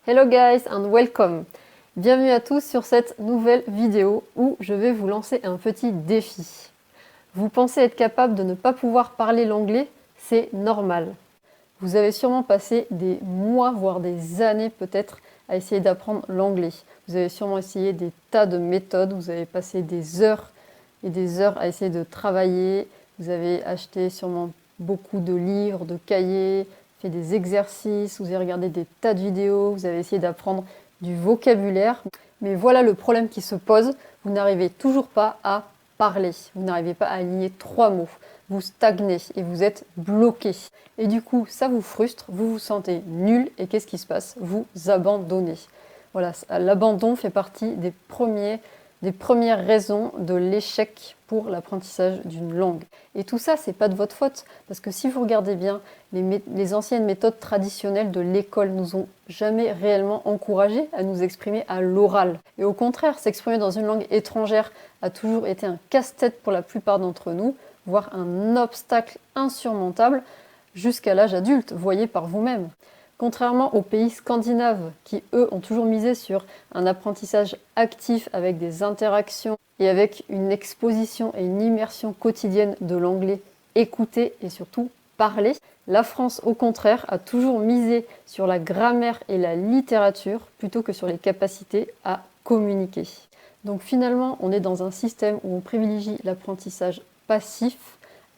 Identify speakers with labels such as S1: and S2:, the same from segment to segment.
S1: Hello guys and welcome! Bienvenue à tous sur cette nouvelle vidéo où je vais vous lancer un petit défi. Vous pensez être capable de ne pas pouvoir parler l'anglais? C'est normal. Vous avez sûrement passé des mois, voire des années peut-être, à essayer d'apprendre l'anglais. Vous avez sûrement essayé des tas de méthodes, vous avez passé des heures et des heures à essayer de travailler. Vous avez acheté sûrement beaucoup de livres, de cahiers, fait des exercices, vous avez regardé des tas de vidéos, vous avez essayé d'apprendre du vocabulaire. Mais voilà le problème qui se pose, vous n'arrivez toujours pas à parler. Vous n'arrivez pas à aligner 3 mots. Vous stagnez et vous êtes bloqué. Et du coup, ça vous frustre, vous vous sentez nul et qu'est-ce qui se passe? Vous abandonnez. Voilà, l'abandon fait partie des premières raisons de l'échec pour l'apprentissage d'une langue. Et tout ça, c'est pas de votre faute, parce que si vous regardez bien, les anciennes méthodes traditionnelles de l'école nous ont jamais réellement encouragés à nous exprimer à l'oral. Et au contraire, s'exprimer dans une langue étrangère a toujours été un casse-tête pour la plupart d'entre nous, voire un obstacle insurmontable jusqu'à l'âge adulte, voyez par vous-même. Contrairement aux pays scandinaves qui, eux, ont toujours misé sur un apprentissage actif avec des interactions et avec une exposition et une immersion quotidienne de l'anglais écouté et surtout parlé, la France, au contraire, a toujours misé sur la grammaire et la littérature plutôt que sur les capacités à communiquer. Donc finalement, on est dans un système où on privilégie l'apprentissage passif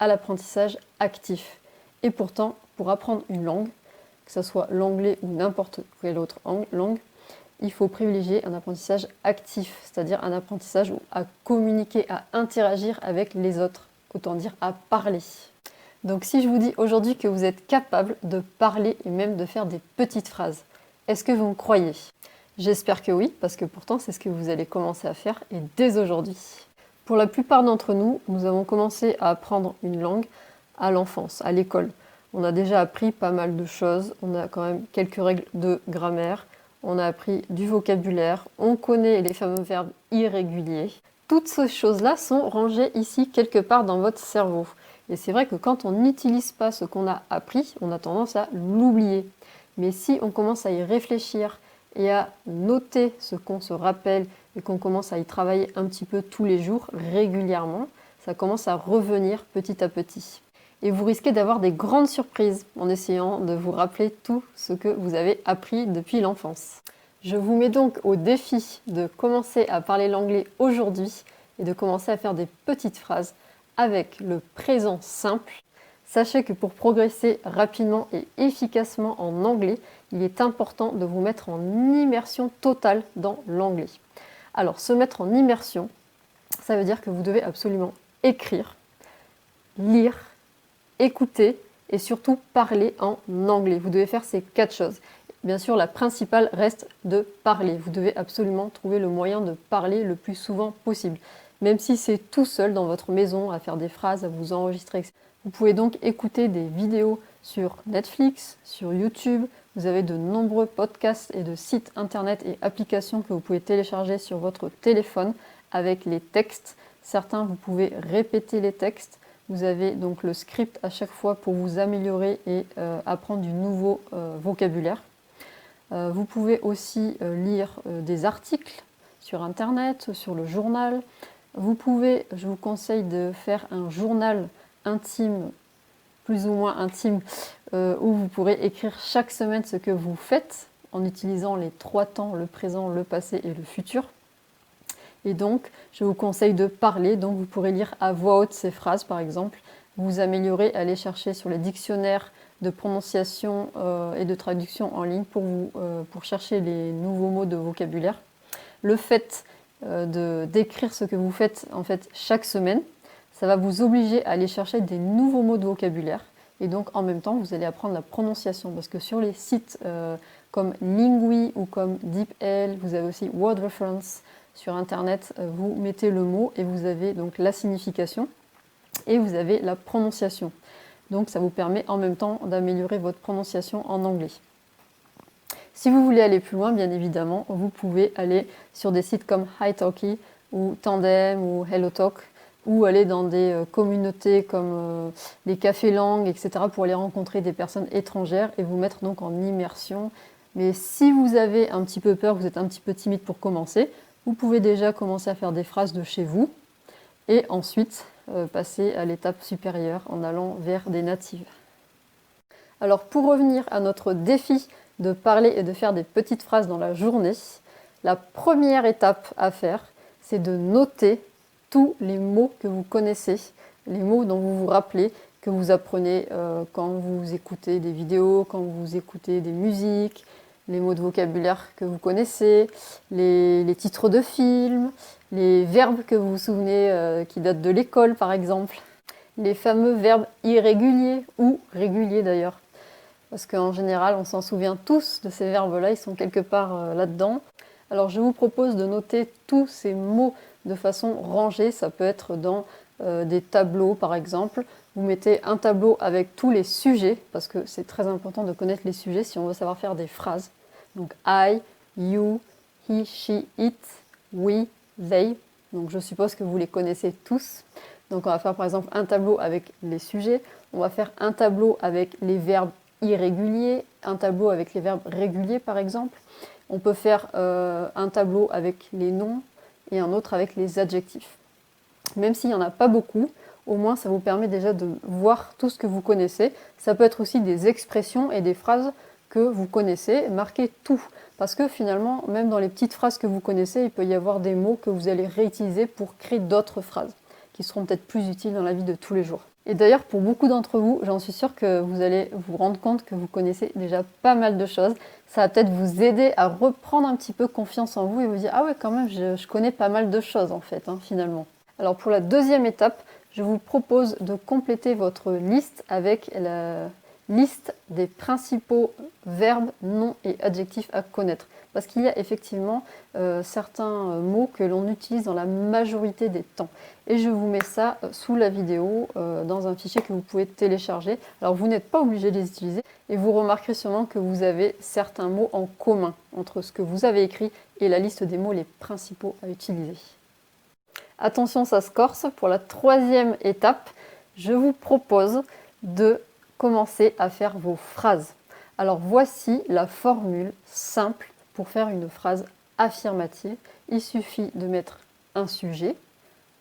S1: à l'apprentissage actif. Et pourtant, pour apprendre une langue, que ce soit l'anglais ou n'importe quelle autre langue, il faut privilégier un apprentissage actif, c'est-à-dire un apprentissage où à communiquer, à interagir avec les autres, autant dire à parler. Donc si je vous dis aujourd'hui que vous êtes capable de parler et même de faire des petites phrases, est-ce que vous me croyez? J'espère que oui, parce que pourtant c'est ce que vous allez commencer à faire et dès aujourd'hui. Pour la plupart d'entre nous, nous avons commencé à apprendre une langue à l'enfance, à l'école. On a déjà appris pas mal de choses, on a quand même quelques règles de grammaire, on a appris du vocabulaire, on connaît les fameux verbes irréguliers. Toutes ces choses-là sont rangées ici quelque part dans votre cerveau. Et c'est vrai que quand on n'utilise pas ce qu'on a appris, on a tendance à l'oublier. Mais si on commence à y réfléchir et à noter ce qu'on se rappelle et qu'on commence à y travailler un petit peu tous les jours, régulièrement, ça commence à revenir petit à petit. Et vous risquez d'avoir des grandes surprises en essayant de vous rappeler tout ce que vous avez appris depuis l'enfance. Je vous mets donc au défi de commencer à parler l'anglais aujourd'hui et de commencer à faire des petites phrases avec le présent simple. Sachez que pour progresser rapidement et efficacement en anglais, il est important de vous mettre en immersion totale dans l'anglais. Alors, se mettre en immersion, ça veut dire que vous devez absolument écrire, lire, écouter et surtout parler en anglais. Vous devez faire ces 4 choses. Bien sûr, la principale reste de parler. Vous devez absolument trouver le moyen de parler le plus souvent possible. Même si c'est tout seul dans votre maison à faire des phrases, à vous enregistrer, etc. Vous pouvez donc écouter des vidéos sur Netflix, sur YouTube. Vous avez de nombreux podcasts et de sites internet et applications que vous pouvez télécharger sur votre téléphone avec les textes. Certains, vous pouvez répéter les textes. Vous avez donc le script à chaque fois pour vous améliorer et apprendre du nouveau vocabulaire. Vous pouvez aussi lire des articles sur Internet, sur le journal. Vous pouvez, je vous conseille de faire un journal intime, plus ou moins intime, où vous pourrez écrire chaque semaine ce que vous faites en utilisant les 3 temps, le présent, le passé et le futur. Et donc, je vous conseille de parler, donc vous pourrez lire à voix haute ces phrases par exemple, vous améliorer, aller chercher sur les dictionnaires de prononciation et de traduction en ligne pour chercher les nouveaux mots de vocabulaire. Le fait d'écrire ce que vous faites en fait chaque semaine, ça va vous obliger à aller chercher des nouveaux mots de vocabulaire et donc en même temps vous allez apprendre la prononciation parce que sur les sites comme Lingui ou comme DeepL, vous avez aussi Word Reference. Sur Internet, vous mettez le mot et vous avez donc la signification et vous avez la prononciation. Donc ça vous permet en même temps d'améliorer votre prononciation en anglais. Si vous voulez aller plus loin, bien évidemment, vous pouvez aller sur des sites comme italki ou Tandem ou HelloTalk ou aller dans des communautés comme les cafés langues, etc. pour aller rencontrer des personnes étrangères et vous mettre donc en immersion Mais si vous avez un petit peu peur, vous êtes un petit peu timide pour commencer, vous pouvez déjà commencer à faire des phrases de chez vous et ensuite passer à l'étape supérieure en allant vers des natives. Alors pour revenir à notre défi de parler et de faire des petites phrases dans la journée, la première étape à faire, c'est de noter tous les mots que vous connaissez, les mots dont vous vous rappelez, que vous apprenez quand vous écoutez des vidéos, quand vous écoutez des musiques, les mots de vocabulaire que vous connaissez, les titres de films, les verbes que vous vous souvenez qui datent de l'école par exemple, les fameux verbes irréguliers ou réguliers d'ailleurs. Parce qu'en général, on s'en souvient tous de ces verbes-là, ils sont quelque part là-dedans. Alors je vous propose de noter tous ces mots de façon rangée, ça peut être dans des tableaux par exemple. Vous mettez un tableau avec tous les sujets, parce que c'est très important de connaître les sujets si on veut savoir faire des phrases. Donc I, you, he, she, it, we, they. Donc je suppose que vous les connaissez tous. Donc on va faire par exemple un tableau avec les sujets, on va faire un tableau avec les verbes irréguliers, un tableau avec les verbes réguliers par exemple. On peut faire un tableau avec les noms et un autre avec les adjectifs. Même s'il n'y en a pas beaucoup, au moins ça vous permet déjà de voir tout ce que vous connaissez. Ça peut être aussi des expressions et des phrases que vous connaissez, marquez tout. Parce que finalement, même dans les petites phrases que vous connaissez, il peut y avoir des mots que vous allez réutiliser pour créer d'autres phrases qui seront peut-être plus utiles dans la vie de tous les jours. Et d'ailleurs, pour beaucoup d'entre vous, j'en suis sûre que vous allez vous rendre compte que vous connaissez déjà pas mal de choses. Ça va peut-être vous aider à reprendre un petit peu confiance en vous et vous dire « Ah ouais, quand même, je connais pas mal de choses en fait, finalement ». Alors pour la deuxième étape, je vous propose de compléter votre liste avec la liste des principaux verbes, noms et adjectifs à connaître. Parce qu'il y a effectivement certains mots que l'on utilise dans la majorité des temps. Et je vous mets ça sous la vidéo, dans un fichier que vous pouvez télécharger. Alors vous n'êtes pas obligé de les utiliser, et vous remarquerez sûrement que vous avez certains mots en commun entre ce que vous avez écrit et la liste des mots les principaux à utiliser. Attention, ça se corse. Pour la troisième étape, je vous propose de commencer à faire vos phrases. Alors voici la formule simple pour faire une phrase affirmative. Il suffit de mettre un sujet,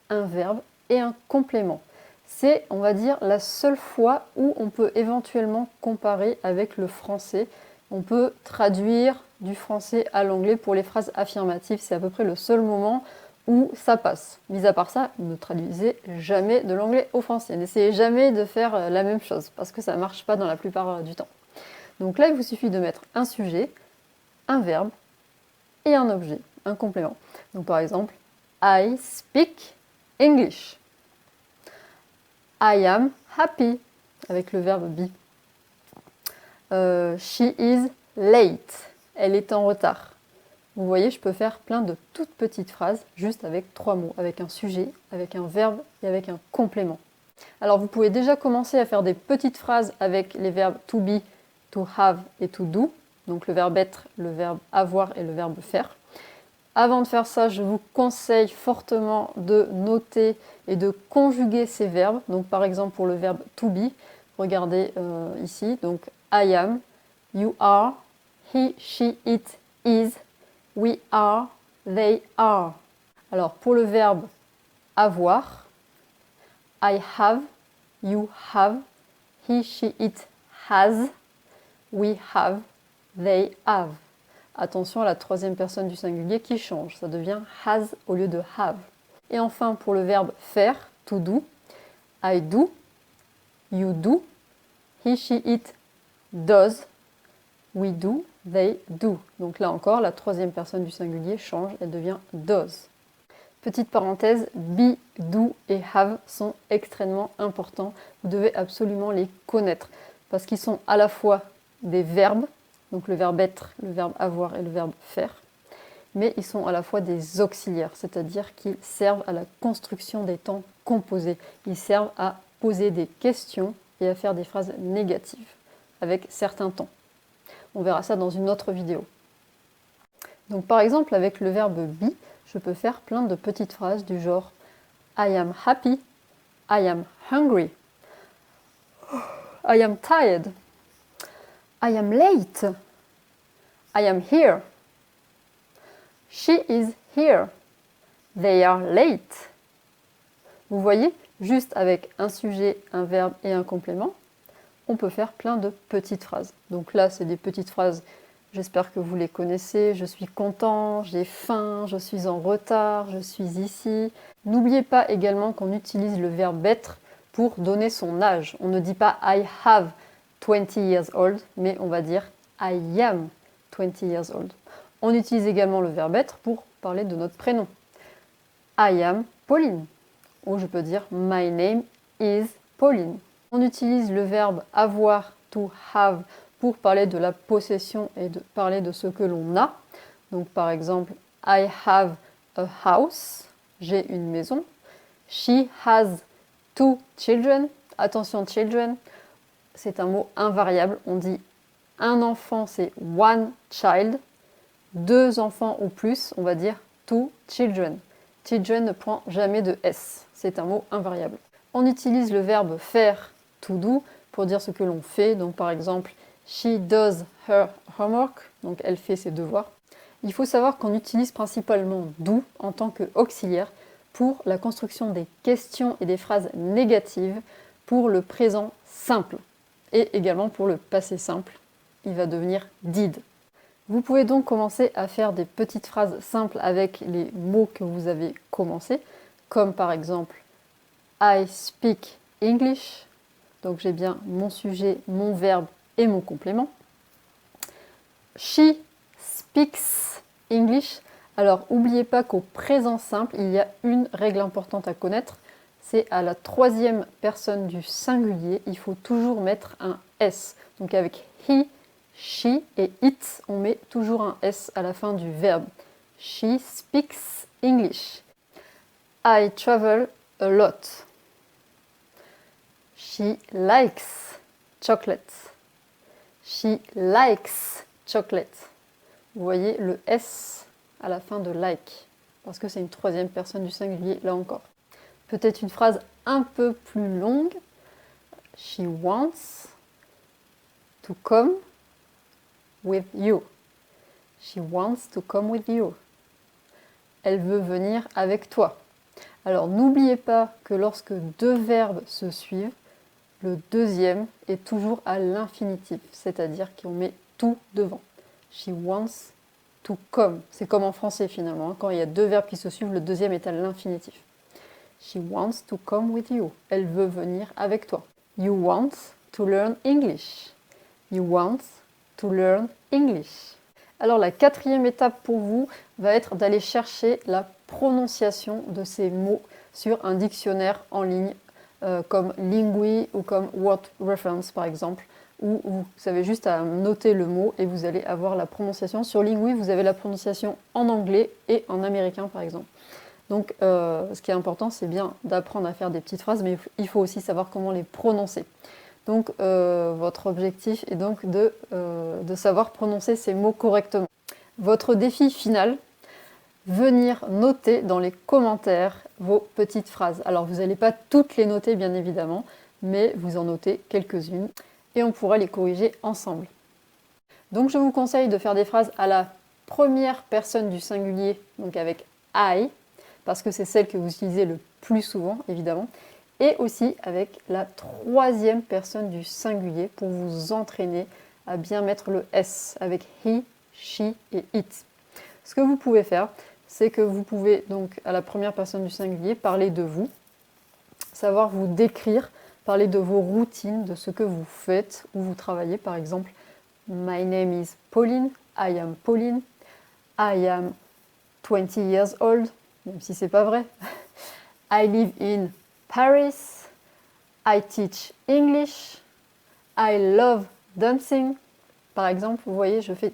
S1: un verbe et un complément. C'est, on va dire, la seule fois où on peut éventuellement comparer avec le français. On peut traduire du français à l'anglais pour les phrases affirmatives. C'est à peu près le seul moment où ça passe. Mis à part ça, ne traduisez jamais de l'anglais au français. N'essayez jamais de faire la même chose parce que ça ne marche pas dans la plupart du temps. Donc là, il vous suffit de mettre un sujet, un verbe et un objet, un complément. Donc par exemple, I speak English. I am happy, avec le verbe be. She is late. Elle est en retard. Vous voyez, je peux faire plein de toutes petites phrases, juste avec 3 mots, avec un sujet, avec un verbe et avec un complément. Alors vous pouvez déjà commencer à faire des petites phrases avec les verbes to be, to have et to do. Donc le verbe être, le verbe avoir et le verbe faire. Avant de faire ça, je vous conseille fortement de noter et de conjuguer ces verbes. Donc par exemple pour le verbe to be, regardez ici, donc I am, you are, he, she, it, is, we are, they are. Alors pour le verbe avoir, I have, you have, he, she, it has, we have, they have. Attention à la troisième personne du singulier qui change, ça devient has au lieu de have. Et enfin pour le verbe faire, to do, I do, you do, he, she, it does, we do, they do. Donc là encore, la troisième personne du singulier change, elle devient does. Petite parenthèse, be, do et have sont extrêmement importants. Vous devez absolument les connaître parce qu'ils sont à la fois des verbes, donc le verbe être, le verbe avoir et le verbe faire, mais ils sont à la fois des auxiliaires, c'est-à-dire qu'ils servent à la construction des temps composés. Ils servent à poser des questions et à faire des phrases négatives avec certains temps. On verra ça dans une autre vidéo. Donc par exemple, avec le verbe be, je peux faire plein de petites phrases du genre I am happy, I am hungry, I am tired, I am late, I am here. She is here. They are late. Vous voyez, juste avec un sujet, un verbe et un complément, on peut faire plein de petites phrases. Donc là, c'est des petites phrases, j'espère que vous les connaissez. Je suis content, j'ai faim, je suis en retard, je suis ici. N'oubliez pas également qu'on utilise le verbe être pour donner son âge. On ne dit pas I have 20 years old, mais on va dire I am 20 years old. On utilise également le verbe être pour parler de notre prénom. I am Pauline. Ou je peux dire My name is Pauline. On utilise le verbe avoir, to have, pour parler de la possession et de parler de ce que l'on a. Donc par exemple, I have a house. J'ai une maison. She has 2 children. Attention, children, c'est un mot invariable. On dit un enfant, c'est one child. 2 enfants ou plus, on va dire 2 children. Children ne prend jamais de S. C'est un mot invariable. On utilise le verbe faire, to do, pour dire ce que l'on fait. Donc par exemple, she does her homework. Donc elle fait ses devoirs. Il faut savoir qu'on utilise principalement do en tant qu'auxiliaire pour la construction des questions et des phrases négatives pour le présent simple. Et également pour le passé simple. Il va devenir did. Vous pouvez donc commencer à faire des petites phrases simples avec les mots que vous avez commencé, comme par exemple I speak English, donc j'ai bien mon sujet, mon verbe et mon complément. She speaks English. Alors n'oubliez pas qu'au présent simple, il y a une règle importante à connaître, c'est à la 3e personne du singulier, il faut toujours mettre un S. Donc avec he, she et it, on met toujours un S à la fin du verbe. She speaks English. I travel a lot. She likes chocolate. She likes chocolate. Vous voyez le S à la fin de like, parce que c'est une 3e personne du singulier, là encore. Peut-être une phrase un peu plus longue. She wants to come with you. She wants to come with you. Elle veut venir avec toi. Alors n'oubliez pas que lorsque 2 verbes se suivent, le deuxième est toujours à l'infinitif, c'est-à-dire qu'on met tout devant. She wants to come. C'est comme en français finalement, hein. Quand il y a 2 verbes qui se suivent, le deuxième est à l'infinitif. She wants to come with you. Elle veut venir avec toi. You want to learn English. You want to learn English. Alors la 4e étape pour vous va être d'aller chercher la prononciation de ces mots sur un dictionnaire en ligne comme Lingui ou comme Word Reference par exemple, où vous avez juste à noter le mot et vous allez avoir la prononciation. Sur Lingui, vous avez la prononciation en anglais et en américain par exemple. Donc ce qui est important, c'est bien d'apprendre à faire des petites phrases, mais il faut aussi savoir comment les prononcer. Donc votre objectif est donc de savoir prononcer ces mots correctement. Votre défi final, venir noter dans les commentaires vos petites phrases. Alors vous n'allez pas toutes les noter bien évidemment, mais vous en notez quelques-unes et on pourra les corriger ensemble. Donc je vous conseille de faire des phrases à la 1re personne du singulier, donc avec I, parce que c'est celle que vous utilisez le plus souvent évidemment, et aussi avec la 3e personne du singulier pour vous entraîner à bien mettre le S avec he, she et it. Ce que vous pouvez faire, c'est que vous pouvez donc à la 1re personne du singulier parler de vous, savoir vous décrire, parler de vos routines, de ce que vous faites, où vous travaillez par exemple. My name is Pauline, I am Pauline, I am 20 years old, même si c'est pas vrai. I live in Paris, I teach English, I love dancing. Par exemple, vous voyez, je fais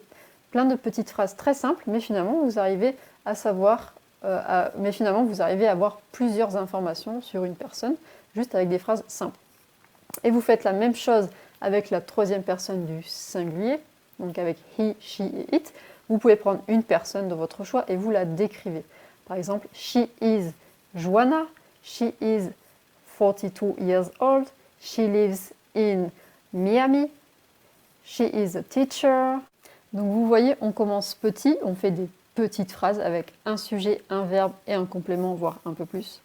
S1: plein de petites phrases très simples, mais finalement, vous arrivez à savoir, vous arrivez à avoir plusieurs informations sur une personne, juste avec des phrases simples. Et vous faites la même chose avec la 3e personne du singulier, donc avec he, she et it. Vous pouvez prendre une personne de votre choix et vous la décrivez. Par exemple, she is Joanna, she is 42 years old, she lives in Miami, she is a teacher. Donc vous voyez, on commence petit, on fait des petites phrases avec un sujet, un verbe et un complément, voire un peu plus.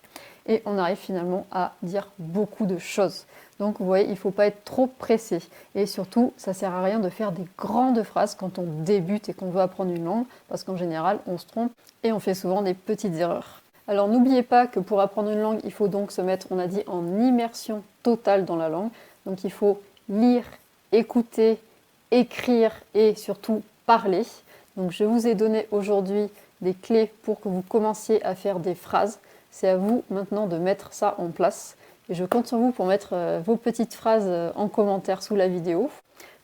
S1: Et on arrive finalement à dire beaucoup de choses. Donc vous voyez, il ne faut pas être trop pressé. Et surtout, ça ne sert à rien de faire des grandes phrases quand on débute et qu'on veut apprendre une langue, parce qu'en général, on se trompe et on fait souvent des petites erreurs. Alors n'oubliez pas que pour apprendre une langue, il faut donc se mettre, on a dit, en immersion totale dans la langue. Donc il faut lire, écouter, écrire et surtout parler. Donc je vous ai donné aujourd'hui des clés pour que vous commenciez à faire des phrases. C'est à vous maintenant de mettre ça en place. Et je compte sur vous pour mettre vos petites phrases en commentaire sous la vidéo.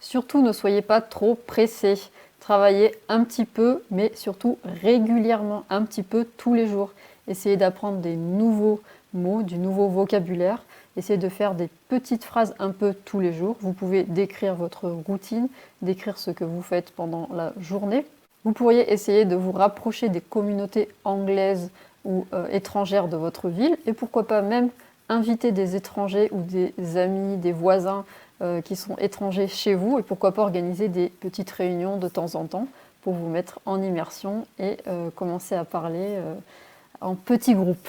S1: Surtout, ne soyez pas trop pressés. Travaillez un petit peu, mais surtout régulièrement, un petit peu tous les jours. Essayez d'apprendre des nouveaux mots, du nouveau vocabulaire. Essayez de faire des petites phrases un peu tous les jours. Vous pouvez décrire votre routine, décrire ce que vous faites pendant la journée. Vous pourriez essayer de vous rapprocher des communautés anglaises ou étrangères de votre ville et pourquoi pas même inviter des étrangers ou des amis, des voisins qui sont étrangers chez vous et pourquoi pas organiser des petites réunions de temps en temps pour vous mettre en immersion et commencer à parler en petits groupes.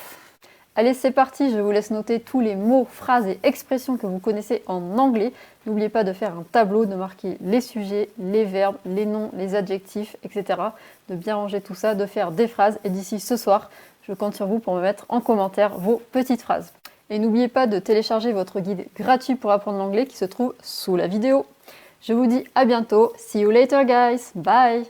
S1: Allez, c'est parti, je vous laisse noter tous les mots, phrases et expressions que vous connaissez en anglais. N'oubliez pas de faire un tableau, de marquer les sujets, les verbes, les noms, les adjectifs, etc. De bien ranger tout ça, de faire des phrases. Et d'ici ce soir, je compte sur vous pour me mettre en commentaire vos petites phrases. Et n'oubliez pas de télécharger votre guide gratuit pour apprendre l'anglais qui se trouve sous la vidéo. Je vous dis à bientôt. See you later guys. Bye.